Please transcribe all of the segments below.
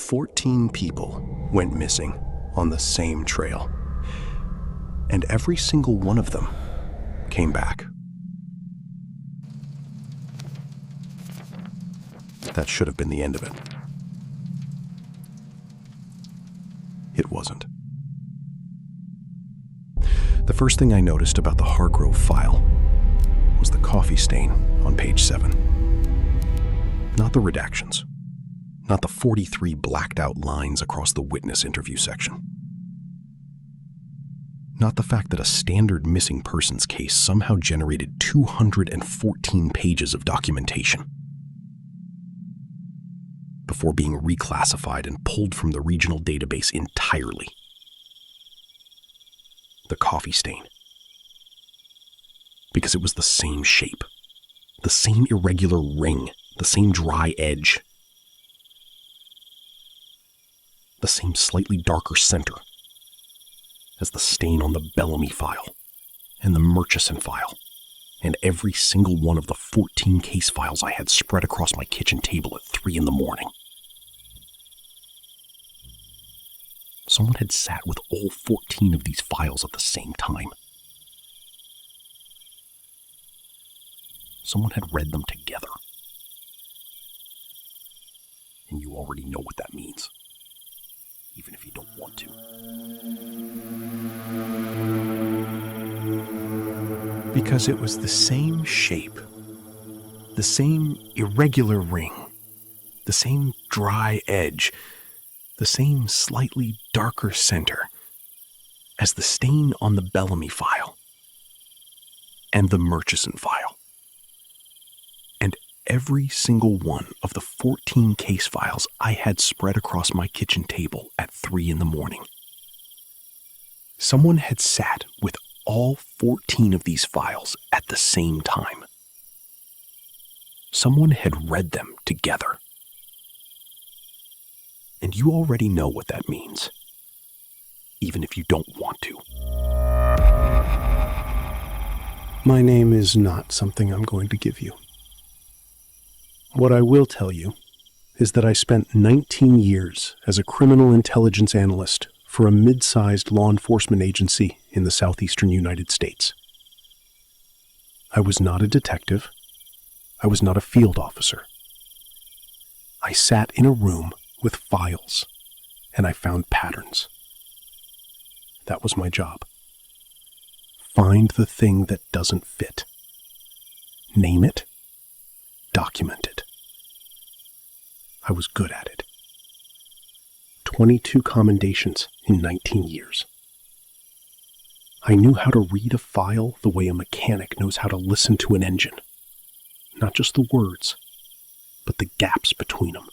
14 people went missing on the same trail, and every single one of them came back. That should have been the end of it. It wasn't. The first thing I noticed about the Hargrove file was the coffee stain on page 7. Not the redactions. Not the 43 blacked out lines across the witness interview section. Not the fact that a standard missing persons case somehow generated 214 pages of documentation before being reclassified and pulled from the regional database entirely. The coffee stain. Because it was the same shape, the same irregular ring, the same dry edge, the same slightly darker center as the stain on the Bellamy file and the Murchison file and every single one of the 14 case files I had spread across my kitchen table at 3 a.m. Someone had sat with all 14 of these files at the same time. Someone had read them together. And you already know what that means, even if you don't want to. Because it was the same shape, the same irregular ring, the same dry edge, the same slightly darker center as the stain on the Bellamy file and the Murchison file. And every single one of the 14 case files I had spread across my kitchen table at 3 a.m. Someone had sat with all 14 of these files at the same time. Someone had read them together. And you already know what that means, even if you don't want to. My name is not something I'm going to give you. What I will tell you is that I spent 19 years as a criminal intelligence analyst for a mid-sized law enforcement agency in the southeastern United States. I was not a detective. I was not a field officer. I sat in a room with files, and I found patterns. That was my job. Find the thing that doesn't fit. Name it. Document it. I was good at it. 22 commendations in 19 years. I knew how to read a file the way a mechanic knows how to listen to an engine. Not just the words, but the gaps between them.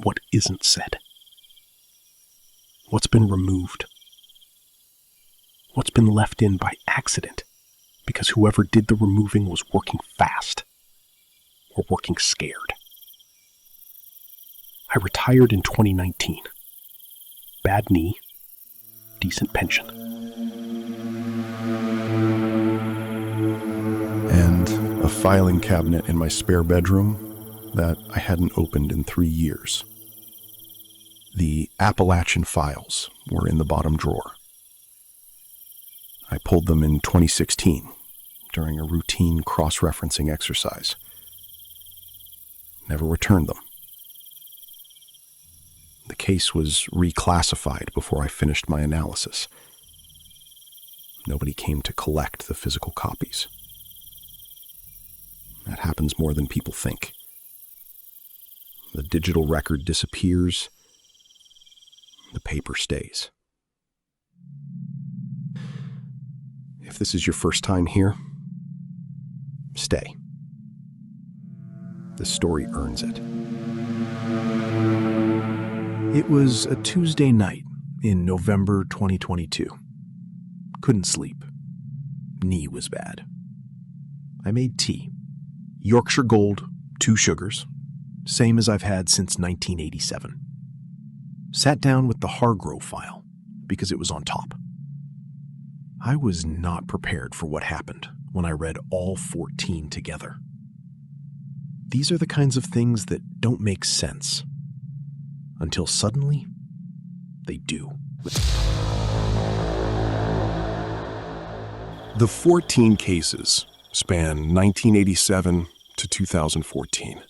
What isn't said? What's been removed? What's been left in by accident because whoever did the removing was working fast or working scared? I retired in 2019. Bad knee, decent pension. And a filing cabinet in my spare bedroom that I hadn't opened in 3 years. The Appalachian files were in the bottom drawer. I pulled them in 2016 during a routine cross-referencing exercise. Never returned them. The case was reclassified before I finished my analysis. Nobody came to collect the physical copies. That happens more than people think. The digital record disappears. The paper stays. If this is your first time here, stay. This story earns it. It was a Tuesday night in November 2022. Couldn't sleep. Knee was bad. I made tea. Yorkshire Gold, 2 sugars, same as I've had since 1987. Sat down with the Hargrove file because it was on top. I was not prepared for what happened when I read all 14 together. These are the kinds of things that don't make sense until suddenly they do. The 14 cases span 1987 to 2014.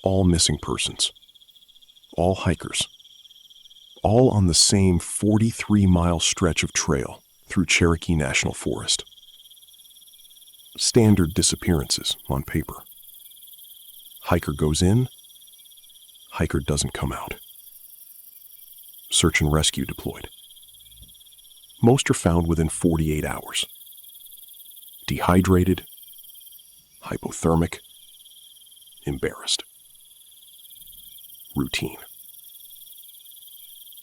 All missing persons, all hikers, all on the same 43-mile stretch of trail through Cherokee National Forest. Standard disappearances on paper. Hiker goes in, hiker doesn't come out. Search and rescue deployed. Most are found within 48 hours. Dehydrated, hypothermic, embarrassed. Routine.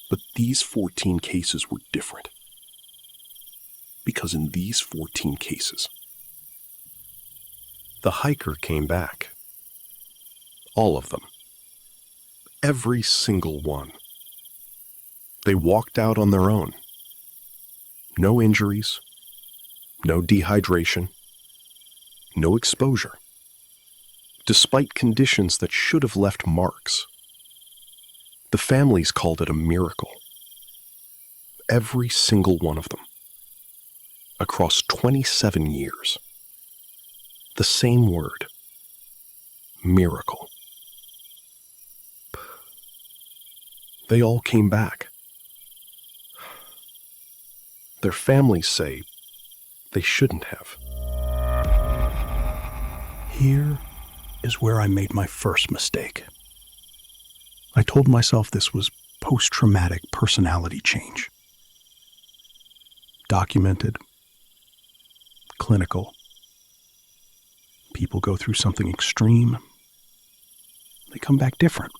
But these 14 cases were different. Because in these 14 cases, the hiker came back. All of them. Every single one. They walked out on their own. No injuries, no dehydration, no exposure, despite conditions that should have left marks. The families called it a miracle. Every single one of them. Across 27 years. The same word. Miracle. They all came back. Their families say they shouldn't have. Here is where I made my first mistake. I told myself this was post-traumatic personality change. Documented, clinical. People go through something extreme. They come back different.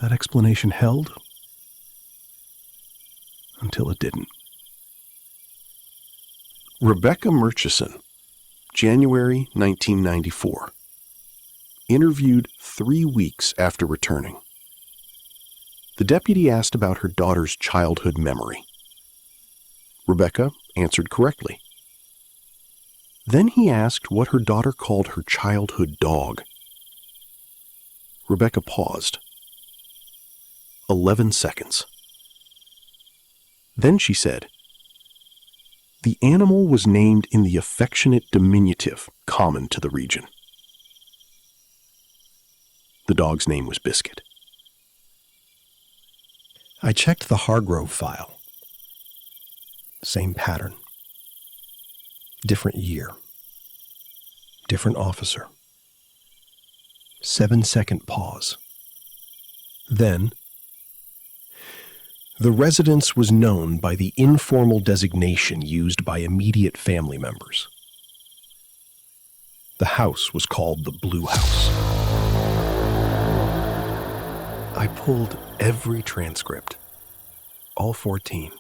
That explanation held until it didn't. Rebecca Murchison, January 1994. Interviewed 3 weeks after returning. The deputy asked about her daughter's childhood memory. Rebecca answered correctly. Then he asked what her daughter called her childhood dog. Rebecca paused. 11 seconds. Then she said, "The animal was named in the affectionate diminutive common to the region." The dog's name was Biscuit. I checked the Hargrove file. Same pattern. Different year. Different officer. 7-second pause. Then, the residence was known by the informal designation used by immediate family members. The house was called the Blue House. I pulled every transcript, all 14.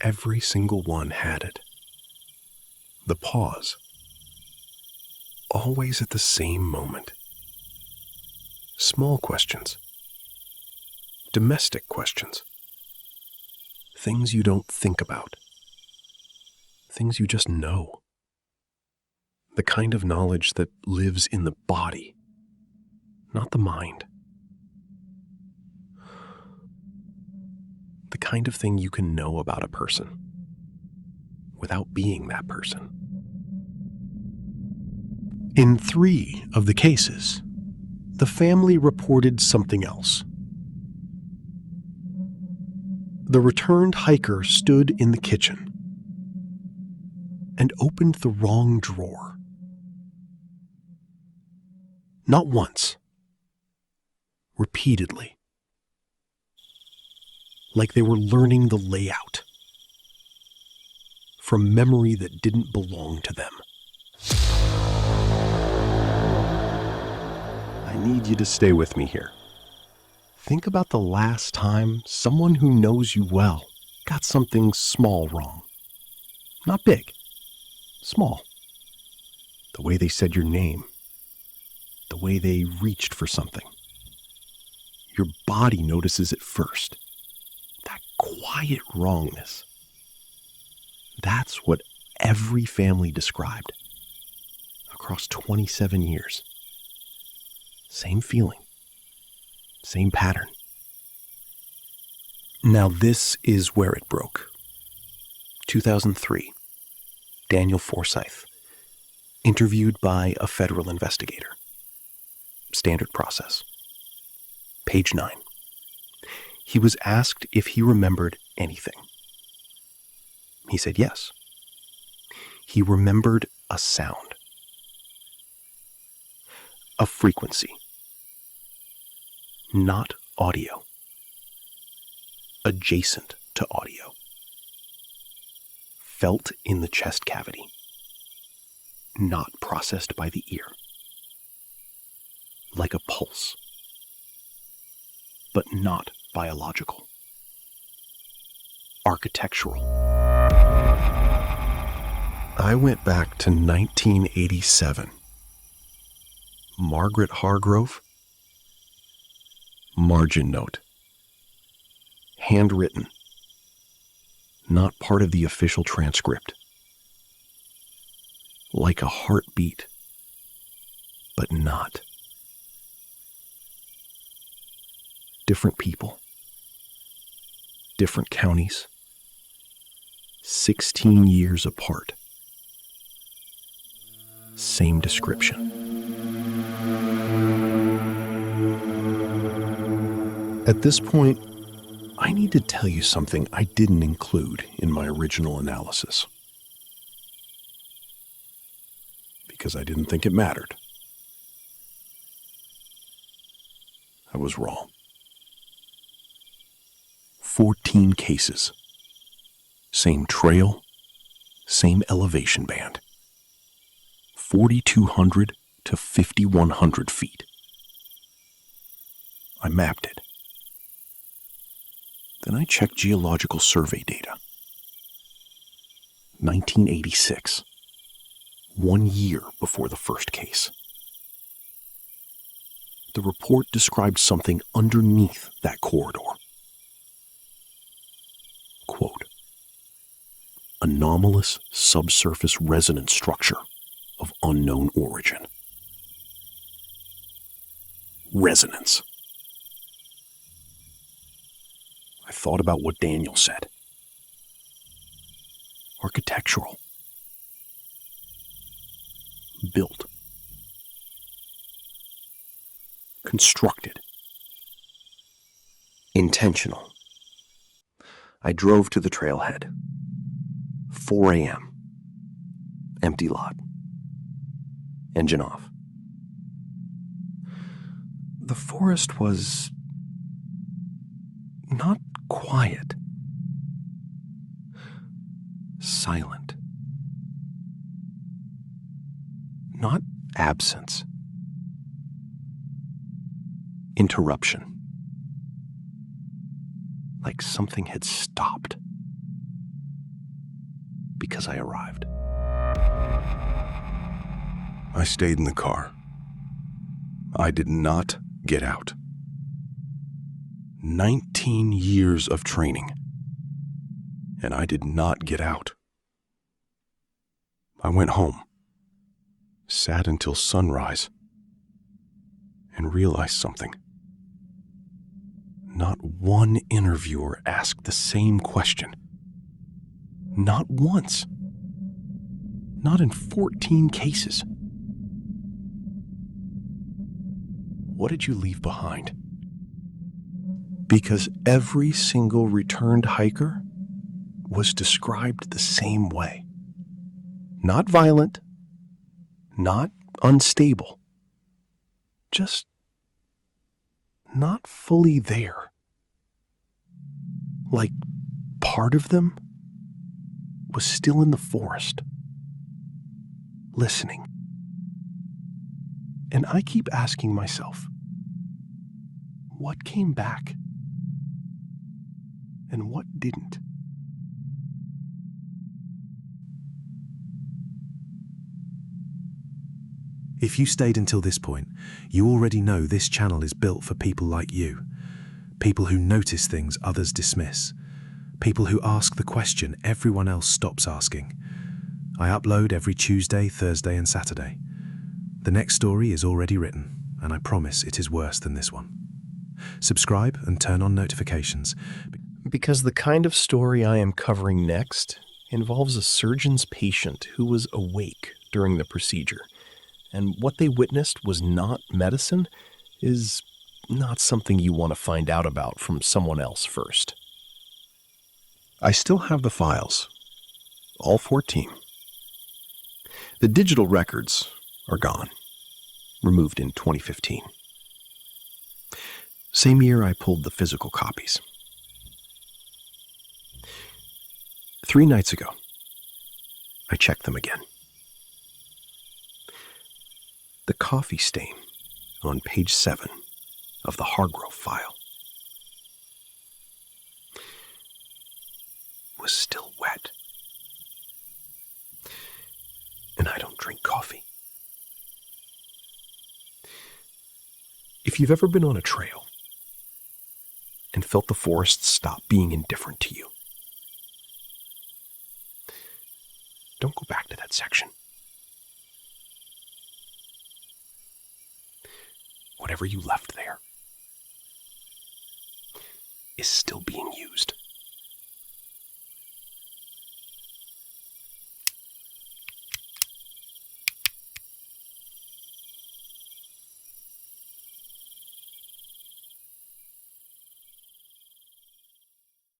Every single one had it. The pause. Always at the same moment. Small questions. Domestic questions. Things you don't think about. Things you just know. The kind of knowledge that lives in the body, not the mind. The kind of thing you can know about a person without being that person. In 3 of the cases, the family reported something else. The returned hiker stood in the kitchen and opened the wrong drawer. Not once. Repeatedly. Like they were learning the layout from memory that didn't belong to them. I need you to stay with me here. Think about the last time someone who knows you well got something small wrong. Not big, small. The way they said your name. The way they reached for something. Your body notices it first. That quiet wrongness. That's what every family described. Across 27 years. Same feeling. Same pattern. Now this is where it broke. 2003. Daniel Forsyth. Interviewed by a federal investigator. Standard process. Page 9. He was asked if he remembered anything. He said yes. He remembered a sound. A frequency. Not audio. Adjacent to audio. Felt in the chest cavity. Not processed by the ear. Like a pulse. But not biological. Architectural. I went back to 1987. Margaret Hargrove. Margin note. Handwritten. Not part of the official transcript. Like a heartbeat, but not. Different people. Different counties. 16 years apart. Same description. At this point, I need to tell you something I didn't include in my original analysis. Because I didn't think it mattered. I was wrong. 14 cases. Same trail, same elevation band. 4,200 to 5,100 feet. I mapped it. Then I checked geological survey data. 1986. 1 year before the first case. The report described something underneath that corridor. Quote, anomalous subsurface resonance structure of unknown origin. Resonance. I thought about what Daniel said. Architectural. Built. Constructed. Intentional. I drove to the trailhead. 4 a.m. Empty lot. Engine off. The forest was not quiet. Silent. Not absence. Interruption. Like something had stopped. Because I arrived. I stayed in the car. I did not get out. 19 years of training. And I did not get out. I went home. Sat until sunrise. And realized something. Not one interviewer asked the same question. Not once. Not in 14 cases. What did you leave behind? Because every single returned hiker was described the same way. Not violent, not unstable, just not fully there. Like part of them was still in the forest, listening. And I keep asking myself, what came back? And what didn't? If you stayed until this point, you already know this channel is built for people like you. People who notice things others dismiss. People who ask the question everyone else stops asking. I upload every Tuesday, Thursday, and Saturday. The next story is already written, and I promise it is worse than this one. Subscribe and turn on notifications. Because the kind of story I am covering next involves a surgeon's patient who was awake during the procedure, and what they witnessed was not medicine is not something you want to find out about from someone else first. I still have the files, all 14. The digital records are gone, removed in 2015. Same year I pulled the physical copies. 3 nights ago, I checked them again. The coffee stain on page 7 of the Hargrove file was still wet. And I don't drink coffee. If you've ever been on a trail and felt the forest stop being indifferent to you, don't go back to that section. Whatever you left there is still being used.